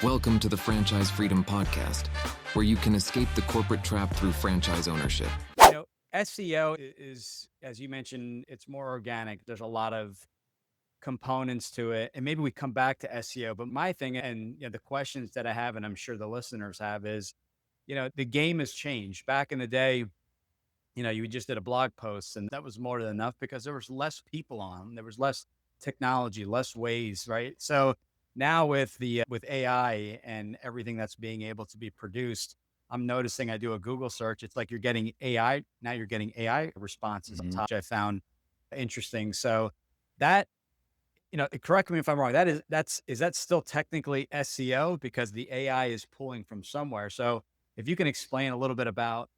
Welcome to the Franchise Freedom Podcast, where you can escape the corporate trap through franchise ownership. SEO is, as you mentioned, it's more organic. There's a lot of components to it. And maybe we come back to SEO. But my thing and the questions that I have, and I'm sure the listeners have, is, the game has changed. Back in the day, you just did a blog post and that was more than enough because there was less people on, there was less technology, less ways, right? So now with AI and everything that's being able to be produced, I'm noticing I do a Google search. It's like you're getting AI. Now you're getting AI responses on top, which I found interesting. So that, correct me if I'm wrong. Is that still technically SEO because the AI is pulling from somewhere? So if you can explain a little bit about,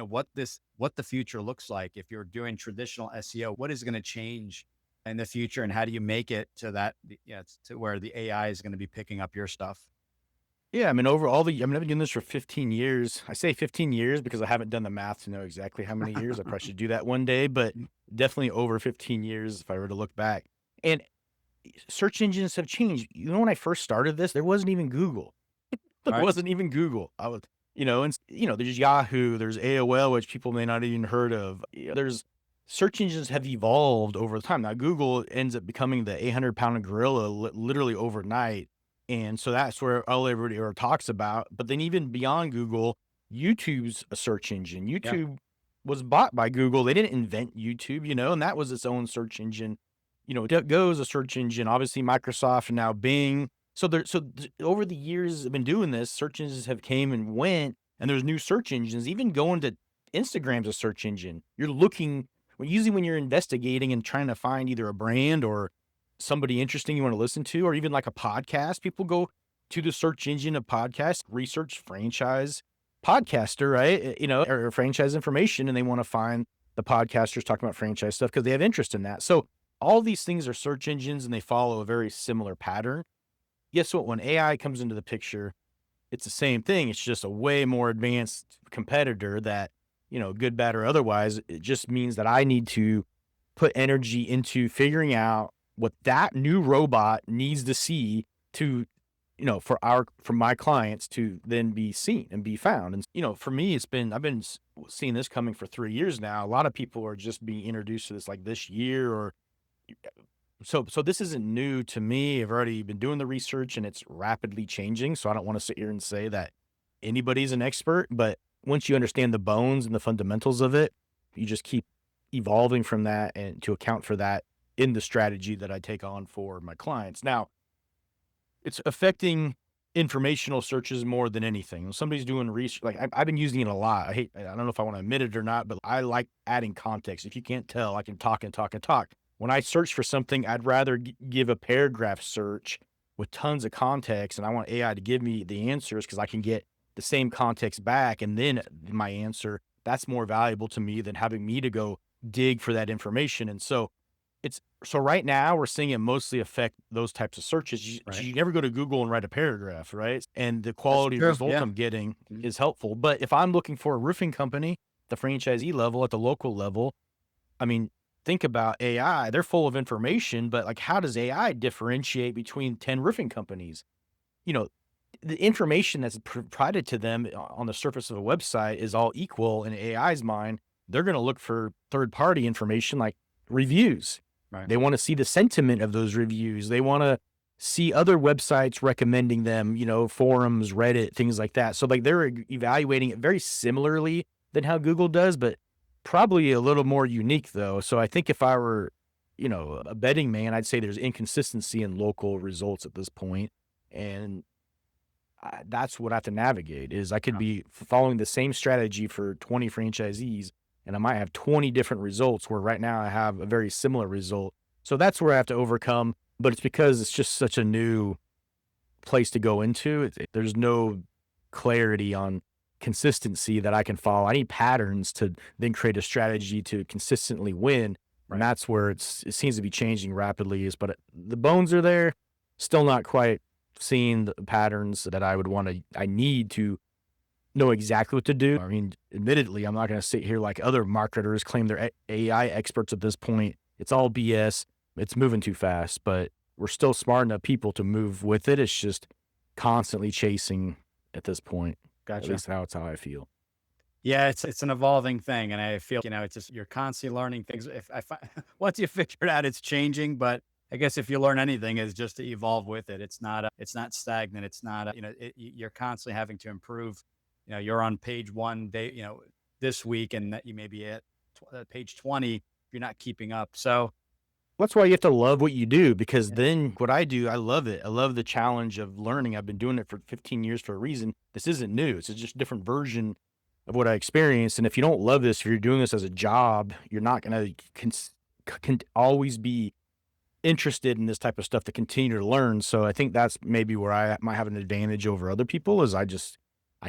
what the future looks like if you're doing traditional SEO, what is going to change in the future, and how do you make it to that, to where the AI is going to be picking up your stuff? Yeah, I've been doing this for 15 years. I say 15 years because I haven't done the math to know exactly how many years. I probably should do that one day, but definitely over 15 years if I were to look back. And search engines have changed. When I first started this, there wasn't even Google. There Right. wasn't even Google. There's Yahoo, there's AOL, which people may not even heard of. There's search engines have evolved over time. Now, Google ends up becoming the 800-pound gorilla literally overnight. And so that's where all everybody ever talks about. But then even beyond Google, YouTube's a search engine. Yeah. YouTube was bought by Google. They didn't invent YouTube, and that was its own search engine. DuckGo is a search engine, obviously Microsoft and now Bing. Over the years I've been doing this, search engines have came and went, and there's new search engines, even going to Instagram's a search engine. You're looking, usually when you're investigating and trying to find either a brand or somebody interesting you want to listen to, or even like a podcast, people go to the search engine of podcast, research franchise podcaster, right? Or franchise information, and they want to find the podcasters talking about franchise stuff because they have interest in that. So all these things are search engines and they follow a very similar pattern. Guess what? When AI comes into the picture, it's the same thing. It's just a way more advanced competitor that, good, bad, or otherwise, it just means that I need to put energy into figuring out what that new robot needs to see to, for my clients to then be seen and be found. And, for me, I've been seeing this coming for 3 years now. A lot of people are just being introduced to this like this year or so this isn't new to me. I've already been doing the research and it's rapidly changing. So I don't want to sit here and say that anybody's an expert, but once you understand the bones and the fundamentals of it, you just keep evolving from that and to account for that in the strategy that I take on for my clients. Now, it's affecting informational searches more than anything. When somebody's doing research, like I've been using it a lot. I don't know if I want to admit it or not, but I like adding context. If you can't tell, I can talk and talk and talk. When I search for something, I'd rather give a paragraph search with tons of context, and I want AI to give me the answers because I can get the same context back and then my answer. That's more valuable to me than having me to go dig for that information. And so right now we're seeing it mostly affect those types of searches. You never go to Google and write a paragraph, right? And the quality of result I'm getting is helpful. But if I'm looking for a roofing company, the franchisee level, at the local level, I mean, think about AI. They're full of information, but like, how does AI differentiate between 10 roofing companies? The information that's provided to them on the surface of a website is all equal in AI's mind. They're going to look for third-party information like reviews. Right. They want to see the sentiment of those reviews. They want to see other websites recommending them, forums, Reddit, things like that. So like they're evaluating it very similarly than how Google does, but probably a little more unique though. So I think if I were, a betting man, I'd say there's inconsistency in local results at this point. And that's what I have to navigate is I could be following the same strategy for 20 franchisees and I might have 20 different results where right now I have a very similar result. So that's where I have to overcome, but it's because it's just such a new place to go into. There's no clarity on consistency that I can follow. I need patterns to then create a strategy to consistently win. Right. And that's where it seems to be changing rapidly but the bones are there, still not quite seeing the patterns that I need to know exactly what to do. I mean, admittedly, I'm not going to sit here like other marketers claim they're AI experts at this point. It's all BS. It's moving too fast, but we're still smart enough people to move with it. It's just constantly chasing at this point. At Gotcha. least that's how I feel. Yeah, it's an evolving thing, and I feel, it's just you're constantly learning things. If I fi once you figure it out, it's changing, but I guess if you learn anything is just to evolve with it. It's not stagnant. It's not, you're constantly having to improve. You're on page 1 day, this week, and that you may be at page 20 if you're not keeping up. So, That's why you have to love what you do, because then what I do, I love it. I love the challenge of learning. I've been doing it for 15 years for a reason. This isn't new. It's just a different version of what I experienced. And if you don't love this, if you're doing this as a job, you're not going to always be interested in this type of stuff to continue to learn. So I think that's maybe where I might have an advantage over other people is I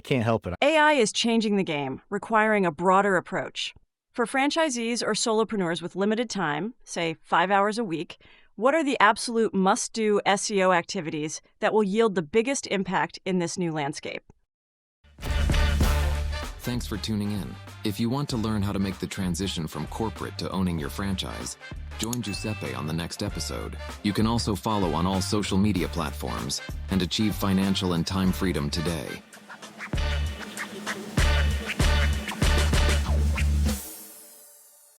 can't help it. AI is changing the game, requiring a broader approach. For franchisees or solopreneurs with limited time, say 5 hours a week, what are the absolute must-do SEO activities that will yield the biggest impact in this new landscape? Thanks for tuning in. If you want to learn how to make the transition from corporate to owning your franchise, join Giuseppe on the next episode. You can also follow on all social media platforms and achieve financial and time freedom today.